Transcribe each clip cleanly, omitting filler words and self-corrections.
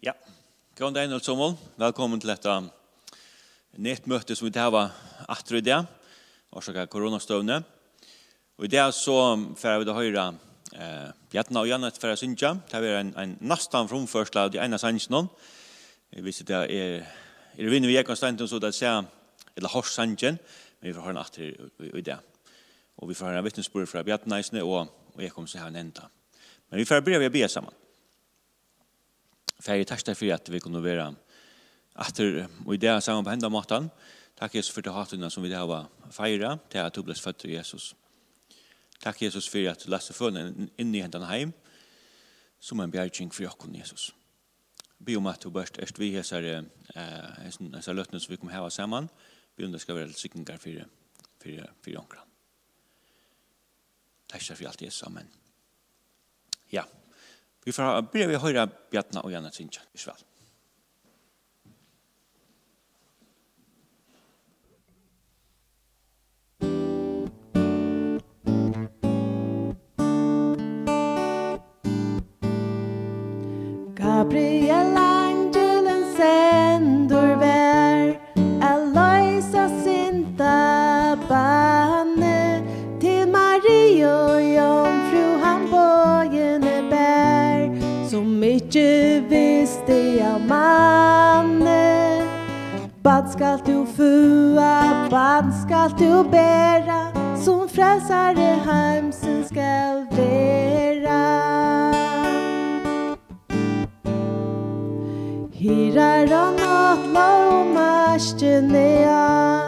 Ja, god dag alle sammen. Velkommen til dette nettmøte som vi har etter i dag, årsaket koronastøvne. Og i dag så får vi da høre Bjartna og Janne for å synge. Det er en nesten framførsel av de ene sangen. Hvis det er vinner vi konstanten så det ser eller hårsangen, men vi får høre den etter i dag. Og vi får høre vittnesbord fra Bjartna og jeg kommer til å ha en enda. Men vi får brev og be sammen. Färg tack för att vi kunde vara efter och i det samma på hända maten. Tack Jesus för det hatten som vi det har fira till att du blev född till Jesus. Tack Jesus för att läsa för in i händerna hem som en bjärgning för oss Jesus. Be om att du börst är vi så lötna som vi kommer ha samman. Be om det ska vara signingar för onkran. Tack för allt Jesus. Amen. Ja. Vi får börja vi höra Bjartna och Janne synja i sväl. Gabriel angelen sänder vär Eloisa synda banne till Maria och jomfru han bojene bär som inte visste jag manne. Bad skall du fua, bad skall du bära som frälsare heimsen skall vera. Hirar och nåtlar och marskenea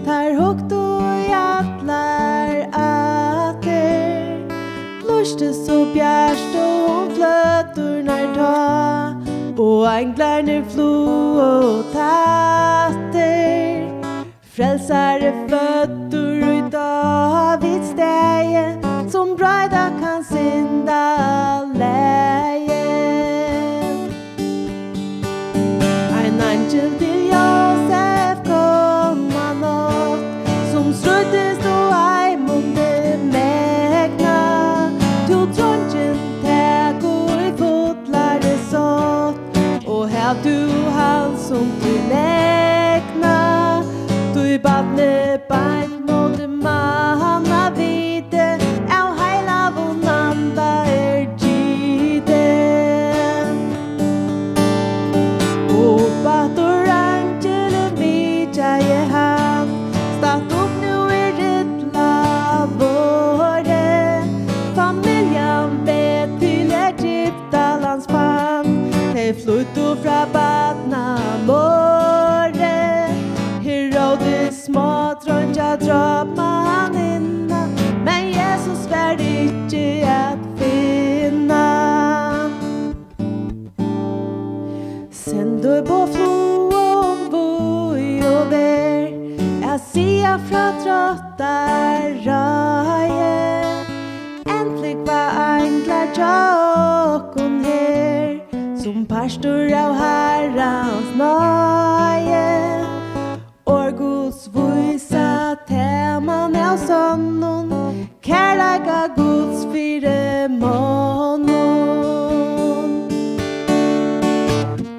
tar högt och jattlar atter Luste så bjärst och hon flötur när ta och änglarna flo och tatter Frälsare fötter i Davids stäge som bröda kan synda läge Angel till Josef kom han åt som strödde stå ej mot det mägna till tronjen tägor i fotlar det sått och här du han som till lägna du i badne beint mot det manna vide av heila vonanda Flutt fra badna måre Herodes små tronja drömma han inna Men Jesus var ikke att finna Send du på flom boi och ver Jag ser fra trottar röje Äntlig var änglar tjockon her Som pastor av Herrans nöje Or Guds visa teman av sonnen Kärlaga Guds fyre månen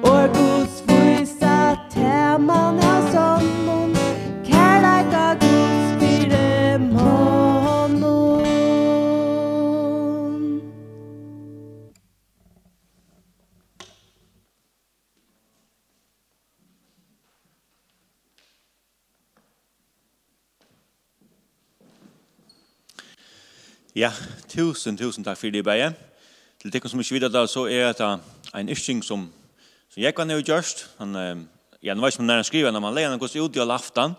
Or Guds visa teman av sonnen Kärlaga Guds fyre månen Ja, tusen takk for det, Beie. Til det som ikke videre da, så det en yrsking som jeg kan ha gjort. Jeg vet ikke om når han skriver, når man leier han gått ut i aften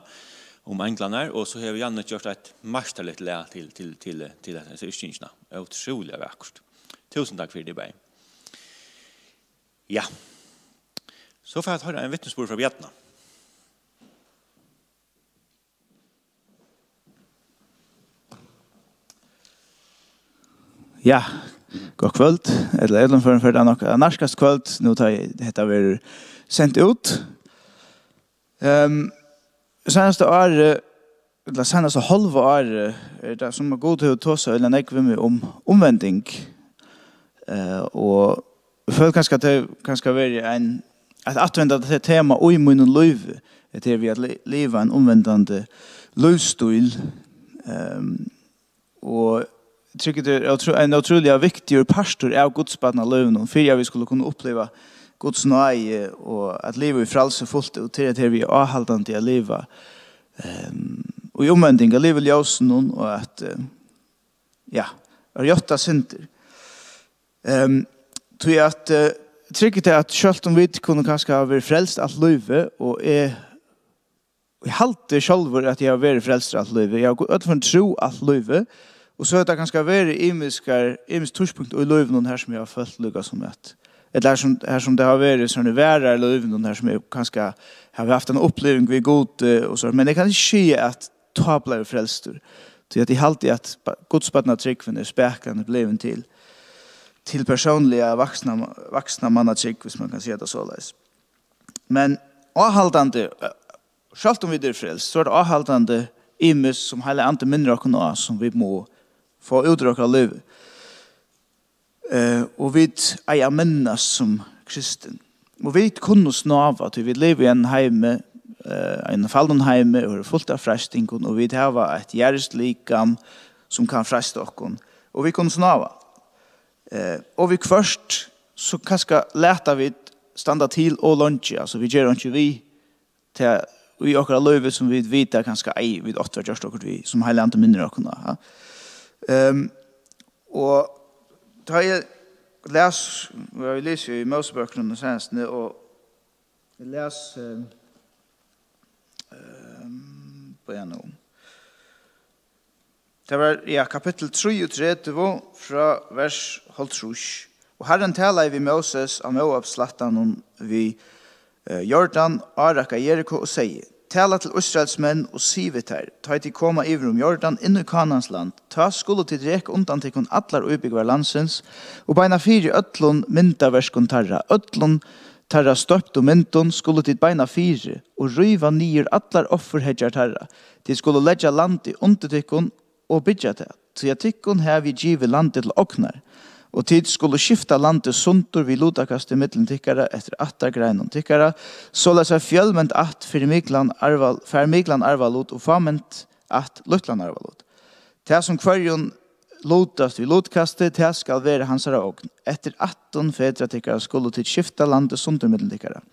om englene, og så har vi Janne gjort et masterlig lære til disse yrskingene. Det er utrolig vakkert. Tusen takk for det, Beie. Ja. Så får jeg høre en vittnesbord fra Bjartna. Ja, god kvöld. Eller även för det nog närskast kvöld. Nu tar jag detta vi sendt ut. Senaste år, eller senaste halva år, det som god til å ta seg, eller nekve med om omvending. Og føler kanskje at det kanskje være at använda det tema och i min liv det är vi att leva en omvändande livsstil och tycker det är en otroligt viktig pastor av Guds barn liv för jag vi skulle kunna uppleva Guds nåde och att leva i frälse fullt och till att vi är avhållande att leva och i omvändning att leva ljusen och att götta synder tror jag att trycket är att själv om vi kunde kanske ha varit frälst allt livet och jag halte själv att jag har varit frälst allt livet. Jag har gått för en tro allt livet och så är det kanske varit imisk torspunkt i livet någon här som jag har följt lyckas som ett. Eller här som det har varit sådana värre i livet någon här som jag kanske har haft en upplevelse vid god och så. Men det kan inte ske att ta blir frälst. Så att det är alltid att Guds barn tryckven är späklande blev till personliga vuxna mannatrick, hvis man kan säga det så. Men avhållande, själv om vi är frälst, så är det avhållande imus som hela ante mindre och nå som vi må få utdrag av liv. Och vi är minnas som kristen. Och vi kunde snava att vi lever i en heime, en fallen heime, och fullt av frestning, och vi har ett hjärtslikam som kan fresta oss. Och vi kunde snava. Och vi först så kanske läta vi stanna till och lunch alltså vi gör inte vi till vi åker löve som vi vet kanske ej vid 8 just och vi som hela inte mindre och kunna och då jag läser i Moseböckerna senast och jag läser på en det var kapitel 33 fra vers 12. Og Herren talar vi Moses av Moab-slattan vid Jordan, Araka, Jericho og sier, tala til Israels menn og sivet her, ta til koma iver Jordan inn i Kanans land, ta skulle til rek undan til kun atlar utbyggvar landsens, og beina 4 ötlun mynda verskon tarra, ötlun tarra støpt og myndun skulle til beina 4, og ryva nyer atlar offerhedjar tarra, til skulle leggja land i undertykkun og bygja det. Så jeg tykkun her vi givet landet til oknar, og tid skulle skifta landet suntur vi lodakast i middelen tykkara etter 8 greinon tykkara, så la seg fjellment at for Miglan arva lot og fament at Lutland arva lot. Det som kvarjon lodast vi lodkastet, det skal være hansara okn. Etter 18 fedra tykkara skulle tid skifta landet suntur middelen tykkara.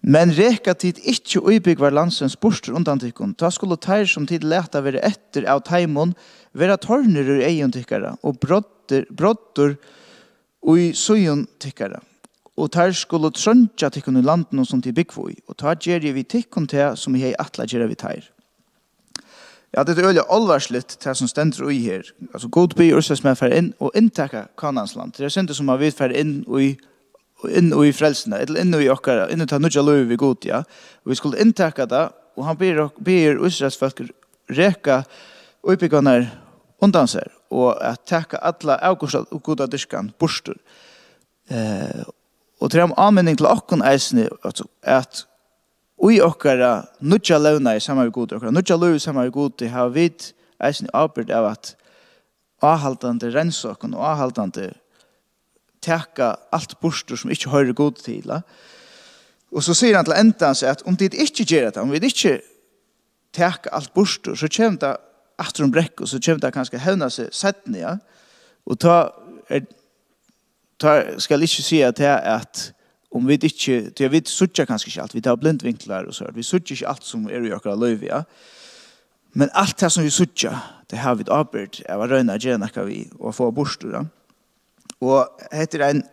Men reka tid ikkje uibyggvar landsens borstur undan tykkun, ta skulle teir som tid leta være etter av taimon, være torner ur eion tykkara, og brottur ui sujon tykkara. Og teir skulle trøntja tykkun i landen som tid byggvoi, og ta gjerri vi tykkun til som hei atla gjerri vi teir. Ja, det er øyelig alvarslitt til som stender ui her. Altså, god by urses med fer inn og inntekka Kanansland. Det er synd som man vil fer inn i frelsene, eller inn i okkara, inn i ta nudja løy vi god, ja. Og vi skulle inntekka det, og han ber Israels folk reka uppbyggarna undan sig och att täcka alla avgångsal och goda diskan borstur. Och till användning till okkon eisne att ui okkara nudja löna i samma god okkara nudja löy i samma god det har vi eisne avbyrd av att avhaltande rensokon och avhaltande täcka allt borstur som inte hör god till. Och så säger han till ändans att om det inte gör det, om vi inte täcka allt borstur så kommer det efter en bräck och så kommer det kanske hävna sig sätten, ja. Och ta ska inte säga att om vi inte, jag vet sucha kanske inte allt, vi tar blindvinklar och så, vi sucha inte allt som är i okra löv, ja. Men allt det som vi sucha, det har vi avbyrd av att röna gärna vi och få borstur, ja. Och heter en,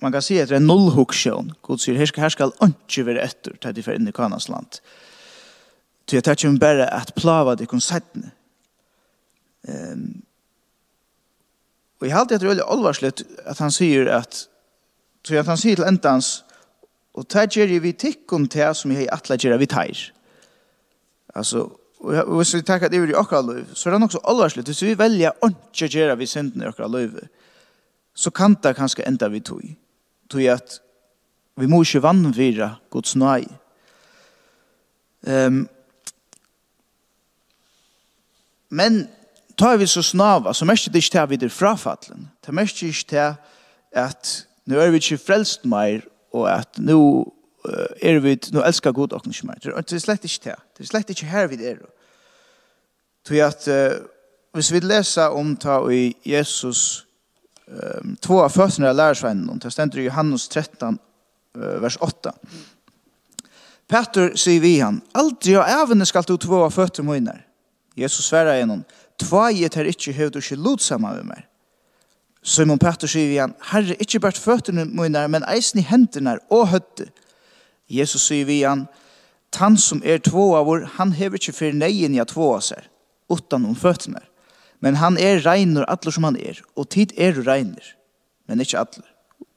man kan säga att det är en nollhuktion. God säger, här ska inte vara efter till det för in i Kanans land. Så jag tar inte bara att plava det koncepten. Och jag har alltid väldigt allvarsligt att han säger att så att han säger till ändans och tar ger vi tickon till som jag attla ger vi tar. Alltså och så tackar det i okra liv så är det också allvarsligt så vi väljer inte ger vi synden i okra liv. Så kan det kanske ända vi tog att vi måste vanvira Guds nåd. Men tar vi så snava så mest det inte vi det frafallen. Det mest inte att nu vi ikke frelst mer, og at nu vi, nu elskar god og ikke mer. Det er slett ikke det. Det er slett ikke her vi er. Så at hvis vi leser om ta i Jesus 2 av føttene av lærersvennen, det stender i Johannes 13, vers 8. Petter sier vi han, aldri og evne skal du 2 av føttene mine. Jesus svarer gjennom, 2 her ikke har du ikke lot sammen med meg. Simon Petter sier vi han, Herre, ikke bare føttene mine, men eisen i hendene og høtte. Jesus sier vi han, han som 2 av vår, han hever ikke for neien i 2 av seg, utan om føttene. Men han reiner alle som han og tid reiner, men ikke alle.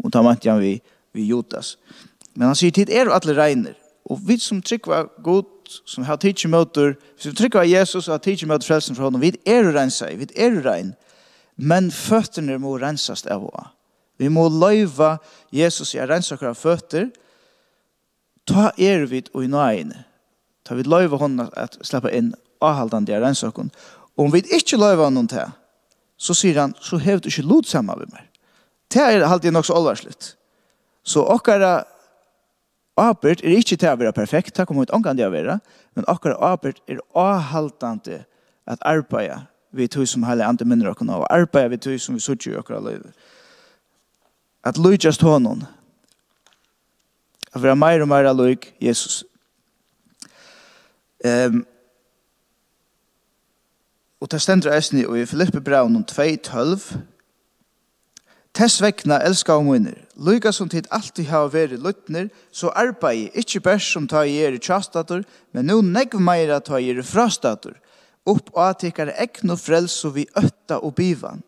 Og da mente han vi Judas. Men han sier tid alle reiner, og vi som trykker god, som har tidsmøter, hvis vi trykker Jesus og har tidsmøter frelsen fra honom, vi rensa, vi rein, men føttene må rensas av oss. Vi må løyva Jesus i rensa av føtter, ta vi og i nøyene, ta vi løyva honom at slippe inn avhaldande i rensa av. Om vi ikke løyva honom til, så sier han, så har du ikke lot sammen med meg. Det alltid nok så alvarsligt. Så okkara arbeid ikke til å være perfekt, det kommer ut omgang til å være, men okkara arbeid avhaldande at arbeide vi tog som hele andre minner okkara, og arbeide vi tog som vi sutjer i okkara liv. At lujast honom, at være mer og mer lik Jesus. Og det stender eisen i Filippe Braun 2:12. Tess vekna elskar og munner, lykka som tid alltid har vært lytner, så arbeid ikke bare som ta i tjastator, men nå negv meira ta i frastator, opp og atikkare ekno frels og vi øtta og bivan.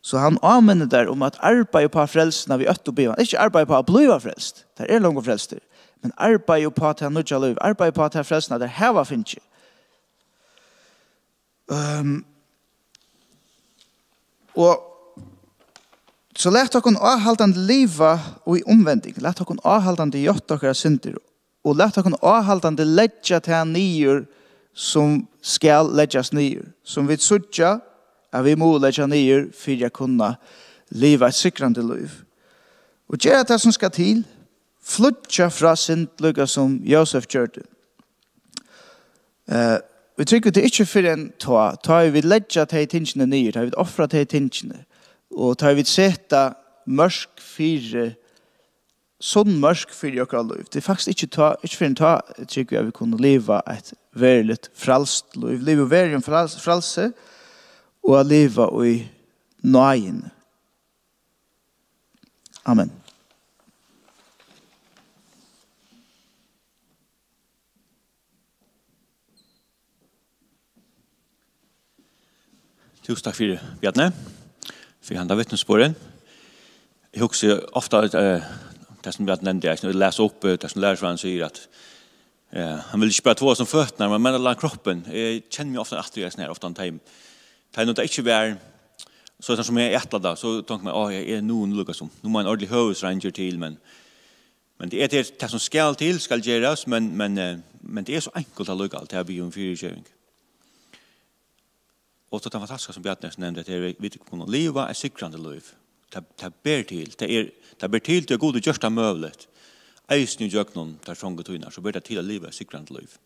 Så han anmenner der om at arbeid på frelsene vi øtta og bivan, ikke arbeid på å bliva frelst, det langt frelster, men arbeid på at han nødja liv, arbeid på at han frelsene der heva finnes ikke. Og så lät dere avhaldande liva og i omvending, lät dere avhaldande gjort dere synder, og lät dere avhaldande ledja til nyer som skal ledjas nyer, som vi sutja at vi må ledja nyer for å kunne liva et sikrande liv. Og gjør det som skal til, flytja fra synd, lukka som Josef gjør det. Vi tycker det ikke for en ta vi ledja til tingene nye, ta vi offra til tingene, og ta vi seta mørsk fire, sånn mørsk fire okra liv. Det faktisk ikke for en tycker vi kunne leva et veriligt fralst liv, leva veri en fralse, og leva i nøyen. Amen. Tusen takk for Bjarne, for han har vittnesbåren. Jeg husker ofte det som Bjarne nevnte, jeg leser opp det som lærersvann sier at han vil ikke bare två som føttene, men mellom kroppen. Jeg kjenner meg ofte at jeg er ofte en time. Det er noe det ikke være, så som jeg etla da, så tenker jeg, jeg noen lukket som, nå må en ordentlig høvesranger til, men det det som skal til, skal gjøres, men det er så enkelt å lukke alt, det er bygget om fyrirkjøring. Og det er fantastisk som Bjarne nevnte, at vi kunne leva et sikrande liv. Det ber til. Det ber til til å gode gjørsta møvlet. Eisen i jøknen, der trånge tøyner, så ber det til å leva et sikrande liv.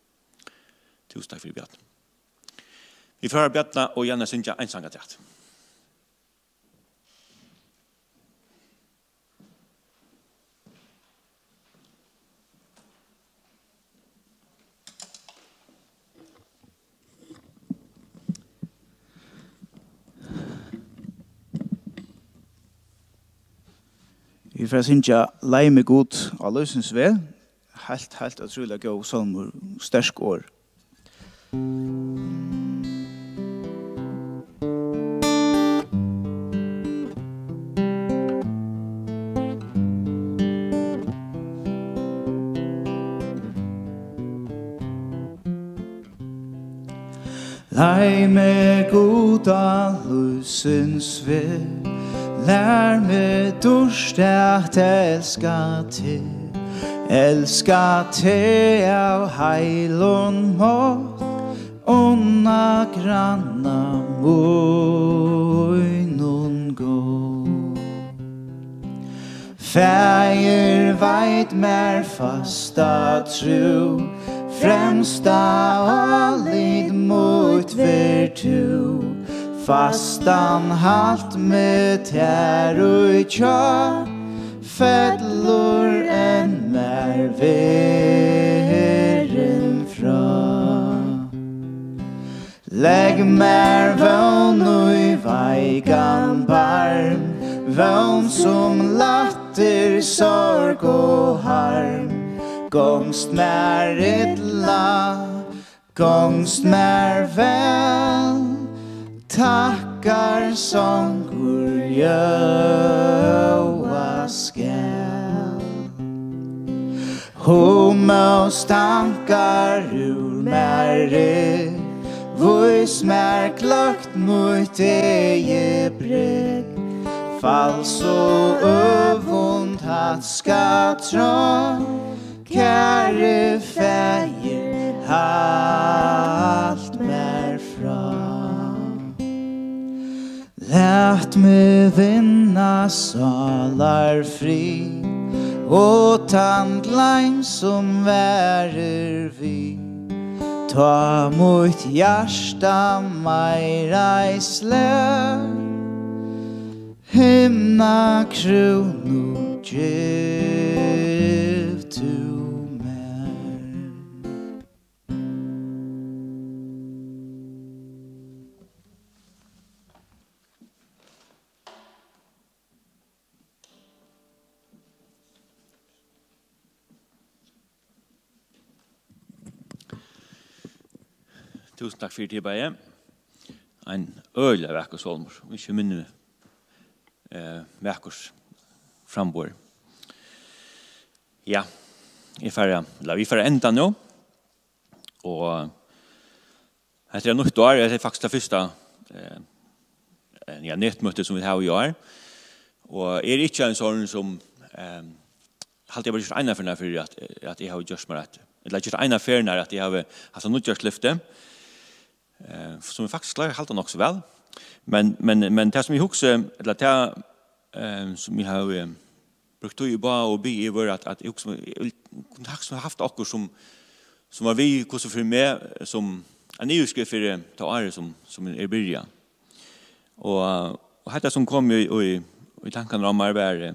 Tusen takk for Bjarne. Vi får Bjarne og Janne Sintja ensangatrætt. Vi får synja leime god av løsens ved. Helt utrolig gå salmer, stersk år. Leime god av løsens ved. Lær meg dorst at elska te av heilon mått, onna granna munnen gå. Fægir veit mer fasta tru, fremsta alid mot virtu, fastan halt med tær og tja, fedlor en mer veren fra. Legg mer vøn og veigan barm, vøn som latter sorg og harm, gongst mer illa, gongst mer vel, takkar songur jöa skell. Homo stankar ur mer vois mer klakt mot eie breg, fals og øvund hat ska tra, kære fægir halt mer fra. Lät mig vinna salar fri, og tandlein som værer vi, ta mot hjärsta meira i slä, himna krono giv tu mer. Tusen takk for tilbake. En øyla vekkos olmor, og ikke minne vekkos frambor. Ja, vi får enda nå. Og etter nytt år, det faktisk det første nettmøte som vi har i år. Og ikke en sånn som halte jeg bare ikke ene for at jeg har gjort meg rett. Eller ikke ene for at jeg har hatt en nødgjørsløfte, som vi faktisk klarer halte nok så vel. Men det som vi husker, eller det som vi har brukt i ba og bi i var at jeg kunne ha haft akkur som var vi, hvordan for meg, som en nyskrift for det året som byrja. Og dette som kom i tankene om arbeid,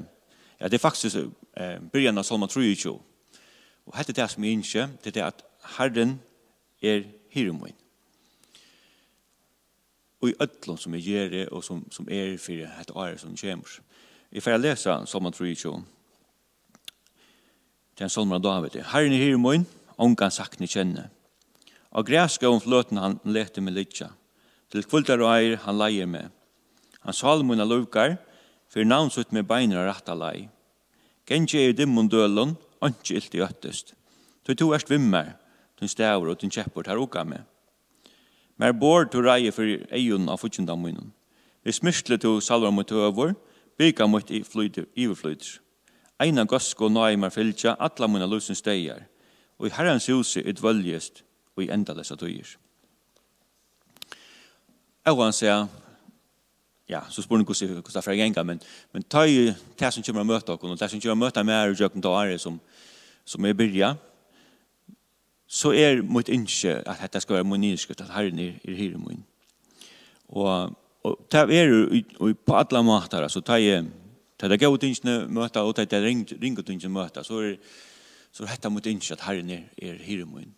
det er faktisk byrjan av Salma 23. Og dette er det som jeg innskjer, det er at Herren er hirumoin. Og i ødlån som jeg gjør det, og som er for dette året som kommer. Jeg får lese Salma 23. Det er en salmer av David. Herren er hirumoin, ongan sakne kjenne. Og græska om fløten han lete med litja. Til kvultar og eier han leier med. Han salmuna lukar, for navnsut med beina ratta lei. Genje er dimmun dølun, ikke ilt i øttest. To erst vimmer, tun stavur og tun kjeppur tar uka med. Mer bor to reie for eion av futjundam munnen. Vi smyrstle to salvar mot øvor, bygga mot i iverflyter. Eina gosko naimar fylgja, atla munna lusen steier, og i herrens huset utvöljest, og i enda dessa tøyer. Jeg sier, ja, så spør ni hvordan det er fra genga, men ta i det som kommer å møte oss, og det som kommer å møte mer i jøkken til året som er byrja, så er mot innskje at dette skal være monirskrift, at Herren er hirumoin. Og det er jo på alle måter, så ta i det er gode møte, og det er ringetingene møte, så er dette mot innskje at Herren er hirumoin.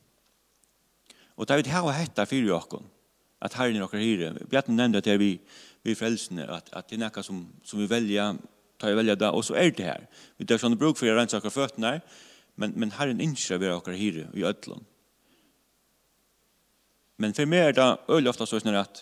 Og det er vi har hetta fyrir okkon, at Herren er okkar hyre. Bjarten nevnte at det er vi frelsene, at det er nekka som vi velger, tar vi velger da, og så er det her. Vi tar sånne bruk for å rense okkar føttene, men Herren innskjer vi okkar hyre i ødlån. Men for meg er det øyelig ofte sånn at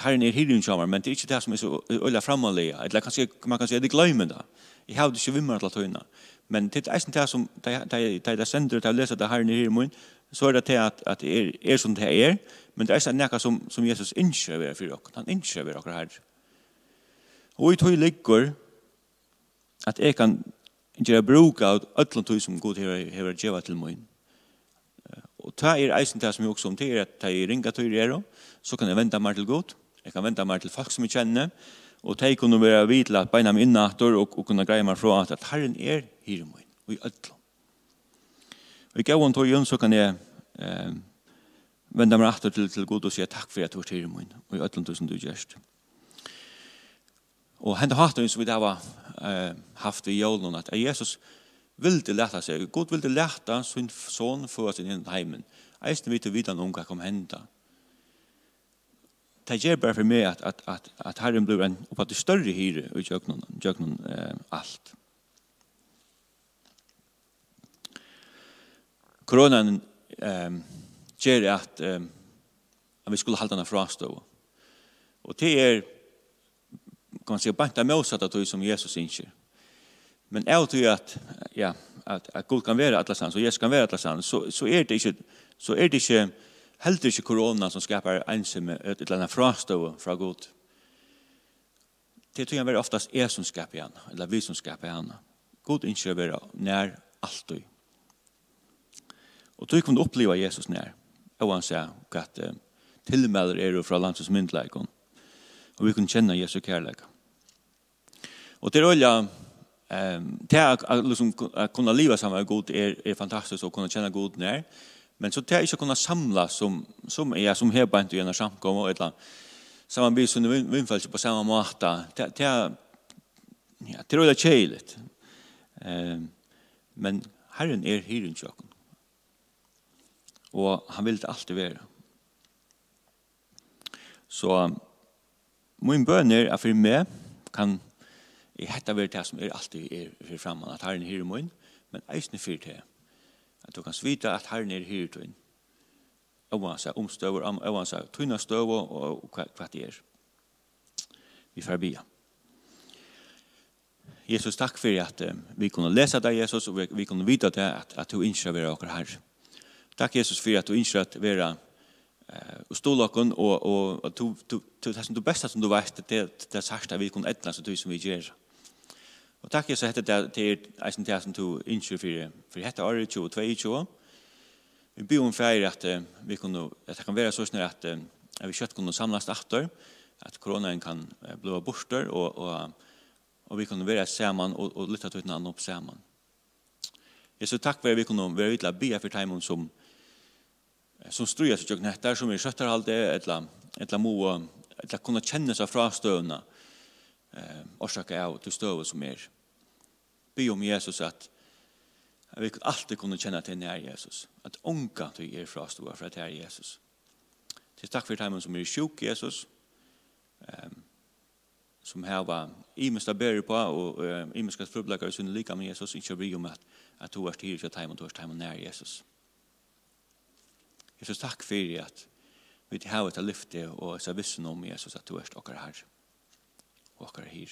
Herren er hyre innkjømmer, men det er ikke det som er så øyelig framalige. Man kan si at jeg glemmer det. Jeg har det ikke vimmer til å tøyne. Men det er det som det sender til å lese at Herren er hirumoin, så er det til at det er som det er, men det er noe som Jesus innskjer ved for dere. Han innskjer ved dere her. Og i tog ligger at jeg kan gjøre bruk av ødlån tog som Gud har gjøvet til min. Og det er eisen det som jeg også om til, at jeg ringer tog så kan jeg vente meg til Gud. Jeg kan vente meg til folk som jeg kjenner, Og de kunne være vidt at beina meg innatter og kunne greie meg fra at Herren her min, og i ødlom. Og i gavn tog så kan jeg vende meg atter til Gud og si takk for at du er her min, og i ødlom tusen du gjørst. Og henne hatten som vi da var haft i jorden, at Jesus ville lete seg, Gud ville lete sin son for sin inn heimen. Eisen vidt og vidt noen gang kom henda. Det gjør bare for meg at Herren blir en oppfattet større hyre og gjør noen alt. Koronaen gjør at vi skulle holde denne frastå. Og det kan man si, bant av motsatt av det som Jesus innskjer. Men jeg tror at Gud kan være atlasan, så Jesus kan være atlasan, så det ikke heller ikke korona som skapar ensamme et eller annet frastå fra Gud. Det tror jeg være oftast som skapar henne, eller vi som skapar henne. Gud innskjer være nær alltid. Og du kan oppleva Jesus nær. Og han sier at tilmelder fra landsens myndleikon. Og vi kan kjenne Jesu kærleik. Og det olja å kunne leva sammen med Gud fantastisk å kunne kjenne Gud nær. Men så det ikke kunne samla som her bant i en samkom og et eller annet. Sammanbys under vindfølelse på samme måte. Det olja kjeiligt. Men Herren hyren tjokken. Og han vil det alltid være. Så min bøn at for meg kan hetta være det som alltid for framan, at Herren hyrer min, men eisne for det. At du kan svita at Herren hyrer tøyn. Oansett omstøver, oansett tøyna støver og hva det Vi får bia. Jesus, takk for at vi kunne lese deg, Jesus, og vi kunne vite det at du innskjer være okker her. Takk, Jesus, for at du innskjer at være og stålakken, og det som du beste som du vet, det sørste vi kunne etla så du som vi gjør. Og takk, Jesus, at det som du innskjer for dette året 2022. Vi ber om feir at vi kunne, at det kan være så snill at vi kjøtt kunne samles etter, at koronaen kan bli borster, og vi kunne være sammen og lytte til en annen opp sammen. Jesus, takk for at vi kunne være ute og be for timen som struer seg til nettar, som skjøtterhalde, eller må kunne kjenne seg fra støvene, årsaker av til støvet som Be om Jesus at vi alltid kunne kjenne til nær Jesus, at unga til fra støvet fra til Jesus. Til takk for timen som sjuk, Jesus, som her var imenska bærer på, og imenska frublager i sunne lika med Jesus, ikke bry om at du styr til timen, du timen nær Jesus. Jesus, takk for at vi har et lyfte og så vissen om Jesus at du okker her og okker her.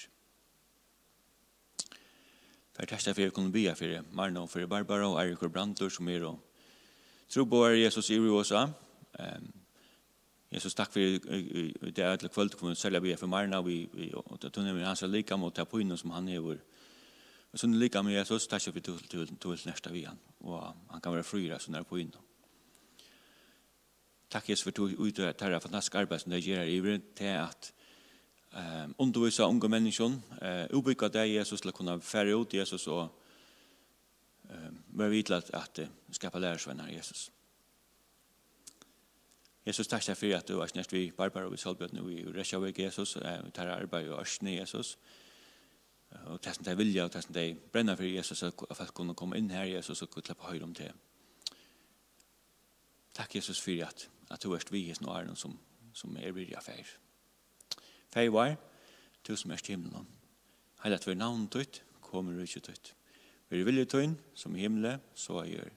For jeg testet for jeg kunne bia for Marna og for Barbara og Erik og Brandur som og trobår Jesus i Rosa. Jesus, takk for det at kveld kunne særlig bia for Marna og tunne med hans lika mot det på som han og sånn lika med Jesus, takk for til neste vi han og han kan være fryra sånn på innom. Takk Jesus for at du tar det fantastiske arbeid som det gjør i til at undervisa unge mennesker, ubygga deg Jesus til å kunne fære ut Jesus og være videre at skapa lærersvenner Jesus. Jesus, takk for at du har snart vi Barbara og vi Salbjørn og vi Resjavik Jesus, vi tar arbeid og Ørsne Jesus, og testen de vilja og testen de brenner for Jesus at folk kunne komme inn her Jesus og kunne slippe høyre om det. Takk Jesus for at du vi i snåren som vilja feir. Feir var, du som til himmelen. Heil at vi navnet ut, kommer du ikke ut. Vi vilje tøyn, som i himmelen, så gjør.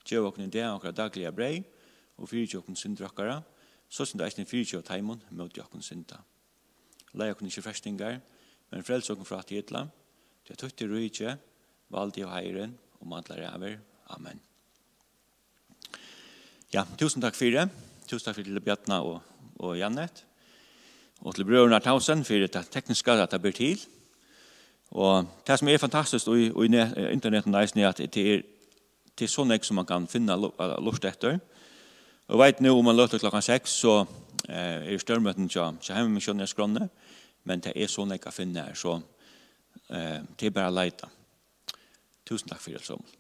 Gjør åkne det akkurat daglige brei, og fyrir åkne syndrakkara, så som det eisne fyrir taimon, møte åkne synda. Lei åkne ikke frestingar, men frels åkne fra tidla, til tøyte rujtje, valdi av heiren, og mandlar over. Amen. Ja, tusen takk for det. Tusen takk for til Bjartna og Jannet. Og til brødrene Tausen for det tekniske at det blir til. Og det som fantastisk i internetten er at det sånn som man kan finne lust etter. Og vet nå om man løter klokken 6 så størmøten til hjemmemisjonen i Skrånne. men det är så nekka finna här, så det är bara leita. Tusen takk for det, Samuel.